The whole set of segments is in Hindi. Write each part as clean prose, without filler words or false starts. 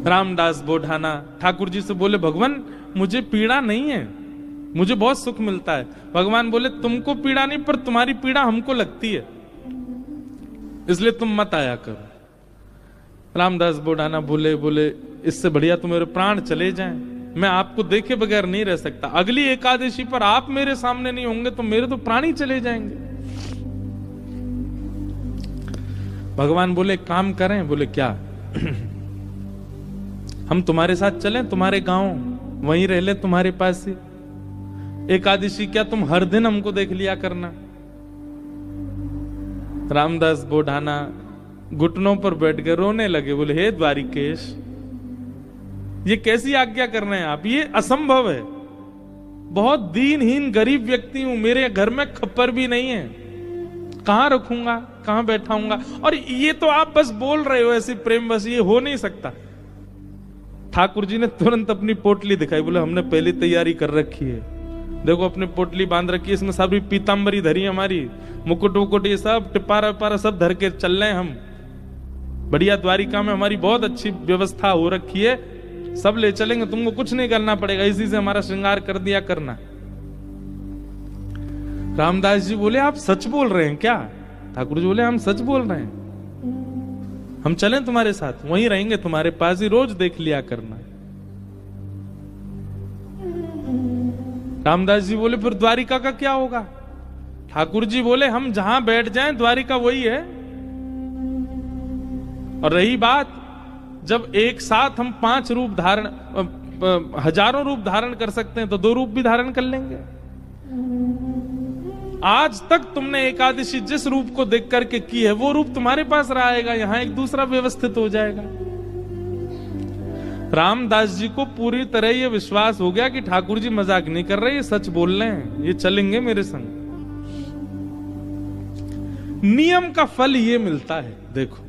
रामदास बोढ़ाना ठाकुर जी से बोले, भगवान मुझे पीड़ा नहीं है, मुझे बहुत सुख मिलता है। भगवान बोले, तुमको पीड़ा नहीं, पर तुम्हारी पीड़ा हमको लगती है, इसलिए तुम मत आया करो। रामदास बोढ़ाना बोले, इससे बढ़िया तो मेरे प्राण चले जाएं, मैं आपको देखे बगैर नहीं रह सकता। अगली एकादशी पर आप मेरे सामने नहीं होंगे तो मेरे तो प्राण ही चले जाएंगे। भगवान बोले, काम करें? बोले, क्या? हम तुम्हारे साथ चलें, तुम्हारे गांव, वहीं रह ले, तुम्हारे पास ही। एकादशी क्या तुम हर दिन हमको देख लिया करना। रामदास बोढ़ाना घुटनों पर बैठ कर रोने लगे, बोले, हे द्वारिकेश, ये कैसी आज्ञा कर रहे हैं आप? ये असंभव है, बहुत दीनहीन गरीब व्यक्ति हूं, मेरे घर में खप्पर भी नहीं है, कहां रखूंगा, कहां बैठाऊंगा? और ये तो आप बस बोल रहे हो ऐसी प्रेम, बस ये हो नहीं सकता। ठाकुर जी ने तुरंत अपनी पोटली दिखाई, बोले, हमने पहली तैयारी कर रखी है, देखो अपनी पोटली बांध रखी है, इसमें सभी पीतांबरी धरी हमारी, मुकुट वुकुट ये सब टिपारा विपारा सब धर के चल रहे हैं हम। बढ़िया द्वारिका में हमारी बहुत अच्छी व्यवस्था हो रखी है, सब ले चलेंगे, तुमको कुछ नहीं करना पड़ेगा, इसी से हमारा श्रृंगार कर दिया करना। रामदास जी बोले, आप सच बोल रहे हैं क्या? ठाकुर जी बोले, हम सच बोल रहे हैं, हम चलें तुम्हारे साथ, वहीं रहेंगे, तुम्हारे पास ही, रोज देख लिया करना। रामदास जी बोले, फिर द्वारिका का क्या होगा? ठाकुर जी बोले, हम जहां बैठ जाएं द्वारिका वही है। और रही बात, जब एक साथ हम 5 रूप धारण, हजारों रूप धारण कर सकते हैं, तो 2 रूप भी धारण कर लेंगे। आज तक तुमने एकादशी जिस रूप को देख करके की है, वो रूप तुम्हारे पास रहेगा, यहां एक दूसरा व्यवस्थित हो जाएगा। रामदास जी को पूरी तरह ये विश्वास हो गया कि ठाकुर जी मजाक नहीं कर रहे, ये सच बोल रहे हैं, ये चलेंगे मेरे संग। नियम का फल ये मिलता है। देखो,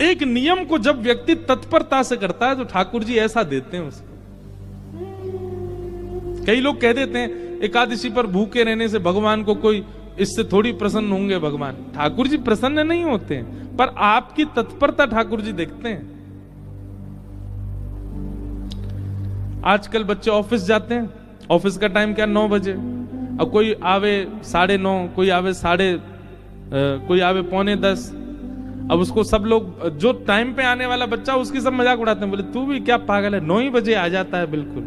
एक नियम को जब व्यक्ति तत्परता से करता है तो ठाकुर जी ऐसा देते हैं उसको। कई लोग कह देते हैं एकादशी पर भूखे रहने से भगवान को कोई, इससे थोड़ी प्रसन्न होंगे भगवान। ठाकुर जी प्रसन्न नहीं होते हैं, पर आपकी तत्परता ठाकुर जी देखते हैं। आजकल बच्चे ऑफिस जाते हैं, ऑफिस का टाइम क्या 9 बजे, अब कोई आवे 9:30, कोई आवे कोई आवे 9:45। अब उसको सब लोग, जो टाइम पे आने वाला बच्चा, उसकी सब मजाक उड़ाते हैं, बोले तू भी क्या पागल है, 9 ही बजे आ जाता है बिल्कुल।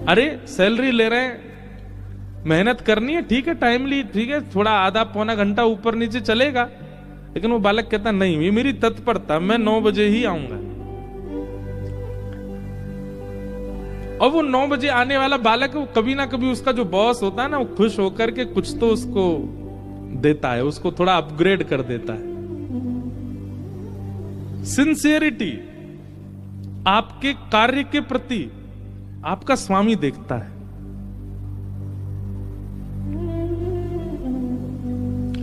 अरे सैलरी ले रहे हैं, मेहनत करनी है, ठीक है, टाइमली, ठीक है, थोड़ा आधा पौना घंटा ऊपर नीचे चलेगा, लेकिन वो बालक कहता नहीं, ये मेरी तत्परता, मैं 9 बजे ही आऊंगा। और वो 9 बजे आने वाला बालक, वो कभी ना कभी उसका जो बॉस होता है ना, वो खुश होकर के कुछ तो उसको देता है, उसको थोड़ा अपग्रेड कर देता है। सिंसियरिटी आपके कार्य के प्रति आपका स्वामी देखता है।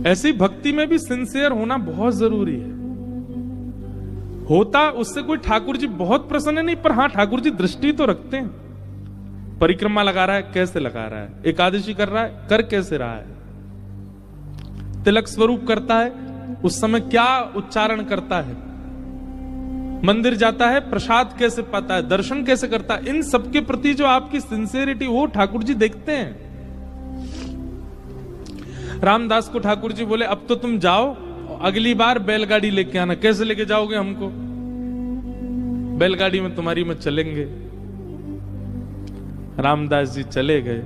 ऐसी भक्ति में भी सिंसियर होना बहुत जरूरी है। होता उससे कोई ठाकुर जी बहुत प्रसन्न नहीं, पर हां ठाकुर जी दृष्टि तो रखते हैं। परिक्रमा लगा रहा है, कैसे लगा रहा है, एकादशी कर रहा है, कर कैसे रहा है, तिलक स्वरूप करता है, उस समय क्या उच्चारण करता है, मंदिर जाता है, प्रसाद कैसे पाता है, दर्शन कैसे करता है, इन सबके प्रति जो आपकी सिंसियरिटी, वो ठाकुर जी देखते हैं। रामदास को ठाकुर जी बोले, अब तो तुम जाओ, अगली बार बैलगाड़ी लेके आना। कैसे लेके जाओगे हमको? बैलगाड़ी में तुम्हारी में चलेंगे। रामदास जी चले गए,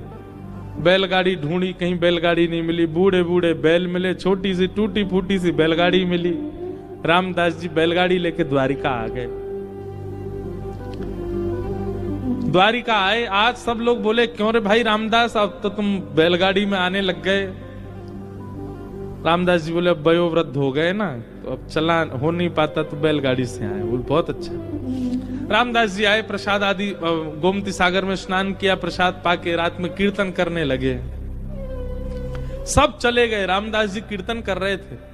बैलगाड़ी ढूंढी, कहीं बैलगाड़ी नहीं मिली, बूढ़े बूढ़े बैल मिले, छोटी सी टूटी फूटी सी बैलगाड़ी मिली। रामदास जी बैलगाड़ी लेके द्वारिका आ गए। द्वारिका आए, आज सब लोग बोले, क्यों रे भाई रामदास, अब तो तुम बैलगाड़ी में आने लग गए। रामदास जी बोले, अब वयोवृद्ध हो गए ना, तो अब चला हो नहीं पाता, तो बैलगाड़ी से आए। बोले बहुत अच्छा। रामदास जी आए, प्रसाद आदि, गोमती सागर में स्नान किया, प्रसाद पाके रात में कीर्तन करने लगे। सब चले गए, रामदास जी कीर्तन कर रहे थे।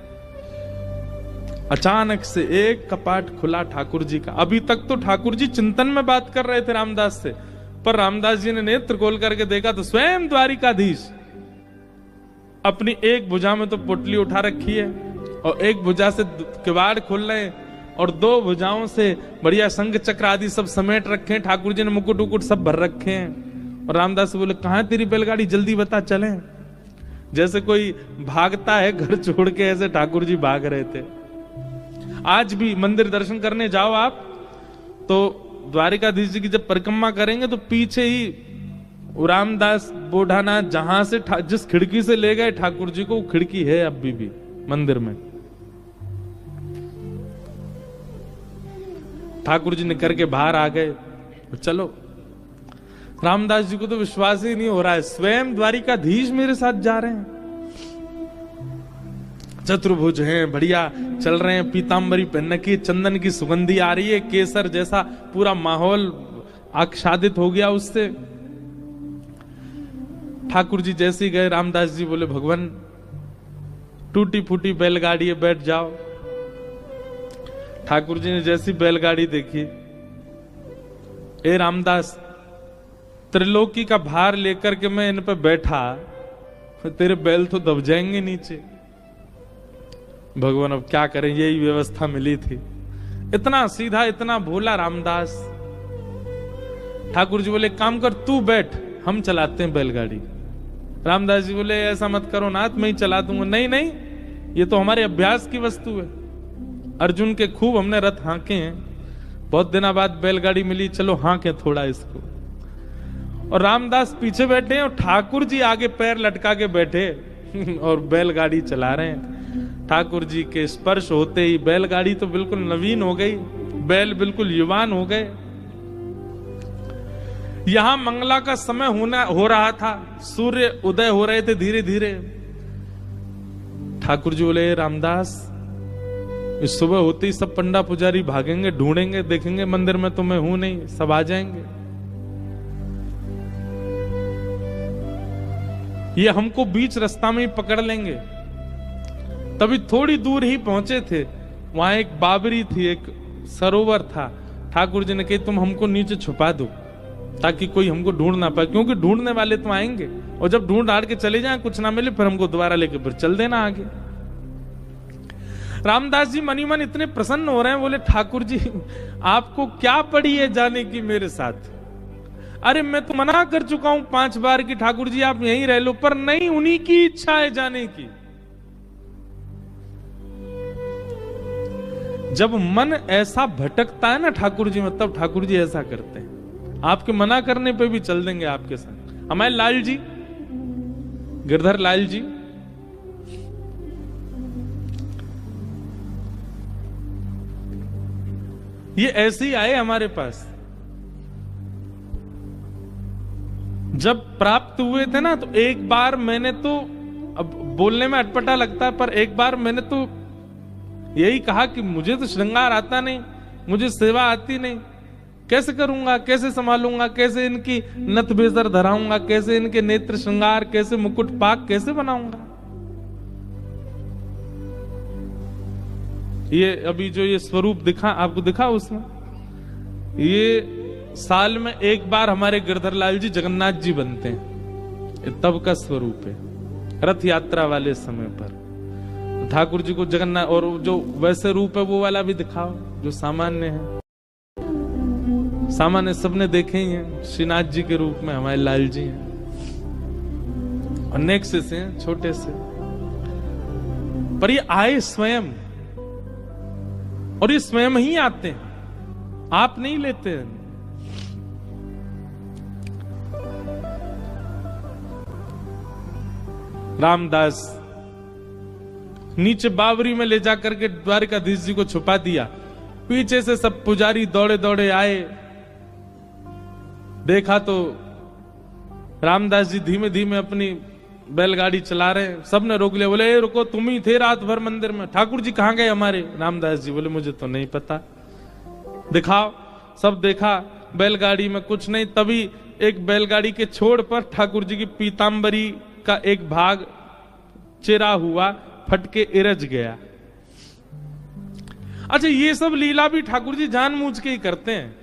अचानक से एक कपाट खुला ठाकुर जी का। अभी तक तो ठाकुर जी चिंतन में बात कर रहे थे रामदास से, पर रामदास जी ने नेत्र खोल करके देखा तो स्वयं द्वारिकाधीश अपनी एक भुजा में तो पोटली उठा रखी है, और एक भुजा से किवाड़ खोल रहे हैं और दो भुजाओं से बढ़िया शंख चक्र आदि सब समेट रखे हैं। ठाकुर जी ने मुकुट उकुट सब भर रखे हैं। और रामदास बोले कहां तेरी बैलगाड़ी, जल्दी बता चलें। जैसे कोई भागता है घर छोड़ के, ऐसे ठाकुर जी भाग रहे थे। आज भी मंदिर दर्शन करने जाओ आप तो द्वारिकाधीश जी की जब परिक्रमा करेंगे तो पीछे ही रामदास बोढ़ाना जहां से जिस खिड़की से ले गए ठाकुर जी को, वो खिड़की है अभी भी मंदिर में। ठाकुर जी निकल के बाहर आ गए। चलो, रामदास जी को तो विश्वास ही नहीं हो रहा है, स्वयं द्वारिकाधीश मेरे साथ जा रहे हैं। चतुर्भुज हैं, बढ़िया चल रहे हैं, पीतांबरी पहन की, चंदन की सुगंधी आ रही है, केसर जैसा पूरा माहौल आच्छादित हो गया उससे। ठाकुर जी जैसे ही गए, रामदास जी बोले भगवान टूटी फूटी बैलगाड़ी है, बैठ जाओ। ठाकुर जी ने जैसी बैलगाड़ी देखी, ए रामदास त्रिलोकी का भार लेकर के मैं इन पे बैठा, तेरे बैल तो दब जाएंगे नीचे। भगवान अब क्या करें, यही व्यवस्था मिली थी। इतना सीधा, इतना भोला रामदास। ठाकुर जी बोले काम कर, तू बैठ, हम चलाते हैं बैलगाड़ी। रामदास जी बोले ऐसा मत करो नाथ, मैं ही चला दूंगा। नहीं नहीं, ये तो हमारे अभ्यास की वस्तु है। अर्जुन के खूब हमने रथ हांके हैं, बहुत दिनों बाद बैलगाड़ी मिली, चलो हांके थोड़ा इसको। और रामदास पीछे बैठे हैं और ठाकुर जी आगे पैर लटका के बैठे और बैलगाड़ी चला रहे हैं। ठाकुर जी के स्पर्श होते ही बैलगाड़ी तो बिल्कुल नवीन हो गई, बैल बिल्कुल युवान हो गए। यहां मंगला का समय हो रहा था, सूर्य उदय हो रहे थे धीरे धीरे। ठाकुर जी बोले रामदास, इस सुबह होते ही सब पंडा पुजारी भागेंगे, ढूंढेंगे, देखेंगे मंदिर में तो मैं हूं नहीं, सब आ जाएंगे। ये हमको बीच रास्ता में ही पकड़ लेंगे। तभी थोड़ी दूर ही पहुंचे थे, वहां एक बाबरी थी, एक सरोवर था। ठाकुर जी ने कही तुम हमको नीचे छुपा दो ताकि कोई हमको ढूंढ ना पाए, क्योंकि ढूंढने वाले तो आएंगे और जब ढूंढ हार के चले जाएं, कुछ ना मिले, फिर हमको दोबारा लेके फिर चल देना आगे। रामदास जी मनी मन इतने प्रसन्न हो रहे हैं, बोले ठाकुर जी आपको क्या पड़ी है जाने की मेरे साथ? अरे मैं तो मना कर चुका हूं 5 बार कि ठाकुर जी आप यहीं रह लो, पर नहीं, उन्हीं की इच्छा है जाने की। जब मन ऐसा भटकता है ना ठाकुर जी में, तब ठाकुर जी ऐसा करते हैं। आपके मना करने पे भी चल देंगे आपके साथ। हमारे लाल जी, गिरधर लाल जी, ये ऐसे ही आए हमारे पास। जब प्राप्त हुए थे ना, तो एक बार मैंने तो, अब बोलने में अटपटा लगता है, पर एक बार मैंने तो यही कहा कि मुझे तो श्रृंगार आता नहीं, मुझे सेवा आती नहीं, कैसे करूंगा, कैसे संभालूंगा, कैसे इनकी नथ बेसर धराऊंगा, कैसे इनके नेत्र श्रृंगार, कैसे मुकुट पाक कैसे बनाऊंगा। ये अभी जो ये स्वरूप दिखा आपको, दिखा उसमें, ये साल में एक बार हमारे गिरधर लाल जी जगन्नाथ जी बनते हैं, ये तब का स्वरूप है। रथ यात्रा वाले समय पर ठाकुर जी को जगन्नाथ, और जो वैसे रूप है वो वाला भी दिखाओ जो सामान्य है। सामान्य सबने देखे ही हैं, श्रीनाथ जी के रूप में हमारे लाल जी हैं, अनेक से हैं, छोटे से, पर ये आए स्वयं, और ये स्वयं ही आते हैं, आप नहीं लेते हैं। रामदास नीचे बावरी में ले जाकर के द्वारिकाधीश जी को छुपा दिया। पीछे से सब पुजारी दौड़े दौड़े आए, देखा तो रामदास जी धीमे धीमे अपनी बैलगाड़ी चला रहे हैं। सबने रोक लिया, बोले रुको, तुम ही थे रात भर मंदिर में, ठाकुर जी कहां गए हमारे? रामदास जी बोले मुझे तो नहीं पता, दिखाओ। सब देखा, बैलगाड़ी में कुछ नहीं। तभी एक बैलगाड़ी के छोड़ पर ठाकुर जी की पीतांबरी का एक भाग चिरा हुआ, फट के इरज गया। अच्छा, ये सब लीला भी ठाकुर जी जानबूझ के ही करते हैं,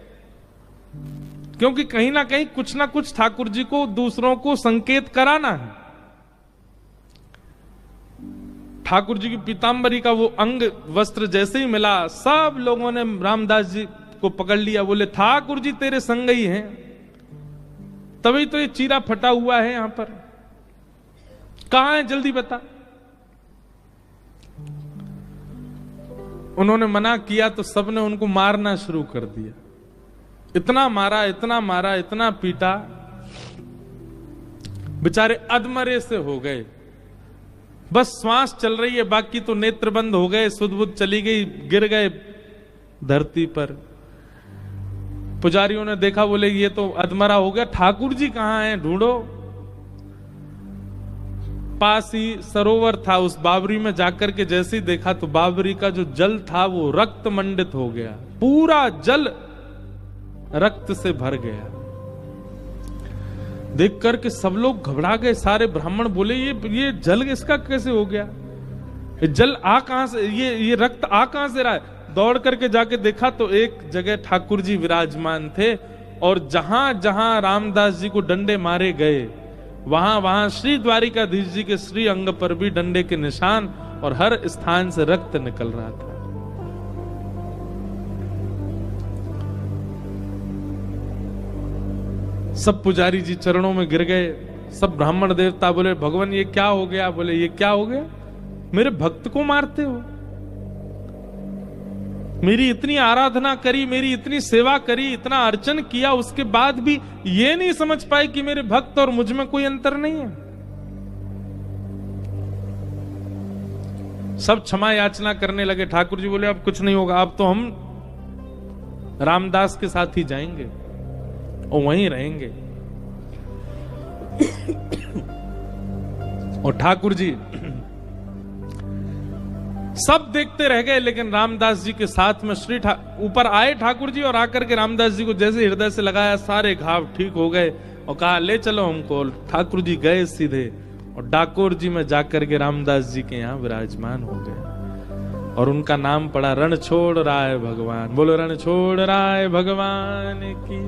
क्योंकि कहीं ना कहीं कुछ ना कुछ ठाकुर जी को दूसरों को संकेत कराना है। ठाकुर जी की पीताम्बरी का वो अंग वस्त्र जैसे ही मिला, सब लोगों ने रामदास जी को पकड़ लिया, बोले ठाकुर जी तेरे संग ही हैं, तभी तो ये चीरा फटा हुआ है यहां पर, कहां है जल्दी बता। उन्होंने मना किया तो सबने उनको मारना शुरू कर दिया, इतना मारा इतना मारा इतना पीटा, बेचारे अधमरे से हो गए, बस श्वास चल रही है, बाकी तो नेत्र बंद हो गए, सुध बुध चली गई, गिर गए धरती पर। पुजारियों ने देखा, बोले ये तो अधमरा हो गया, ठाकुर जी कहां हैं, ढूंढो। पास ही सरोवर था, उस बावरी में जाकर के जैसे ही देखा तो बावरी का जो जल था वो रक्त मंडित हो गया, पूरा जल रक्त से भर गया। देख करके सब लोग घबरा गए, सारे ब्राह्मण बोले ये जल इसका कैसे हो गया, ये जल आ कहां से, ये रक्त आ कहां से रहा है। दौड़ करके जाके देखा तो एक जगह ठाकुर जी विराजमान थे, और जहां जहां रामदास जी को डंडे मारे गए वहां वहां श्री द्वारिकाधीश जी के श्री अंग पर भी डंडे के निशान, और हर स्थान से रक्त निकल रहा था। सब पुजारी जी चरणों में गिर गए, सब ब्राह्मण देवता बोले भगवान ये क्या हो गया, बोले ये क्या हो गया, मेरे भक्त को मारते हो, मेरी इतनी आराधना करी, मेरी इतनी सेवा करी, इतना अर्चन किया, उसके बाद भी ये नहीं समझ पाए कि मेरे भक्त और मुझ में कोई अंतर नहीं है। सब क्षमा याचना करने लगे। ठाकुर जी बोले अब कुछ नहीं होगा, अब तो हम रामदास के साथ ही जाएंगे और वहीं रहेंगे। और ठाकुर जी सब देखते रह गए, लेकिन रामदास जी के साथ में ऊपर आए ठाकुर जी, और आकर के रामदास जी को जैसे हृदय से लगाया, सारे घाव ठीक हो गए, और कहा ले चलो हमको। ठाकुर जी गए सीधे और डाकोर जी में जाकर के रामदास जी के यहाँ विराजमान हो गए, और उनका नाम पड़ा रण छोड़ राय भगवान। बोलो रण छोड़ राय भगवान की।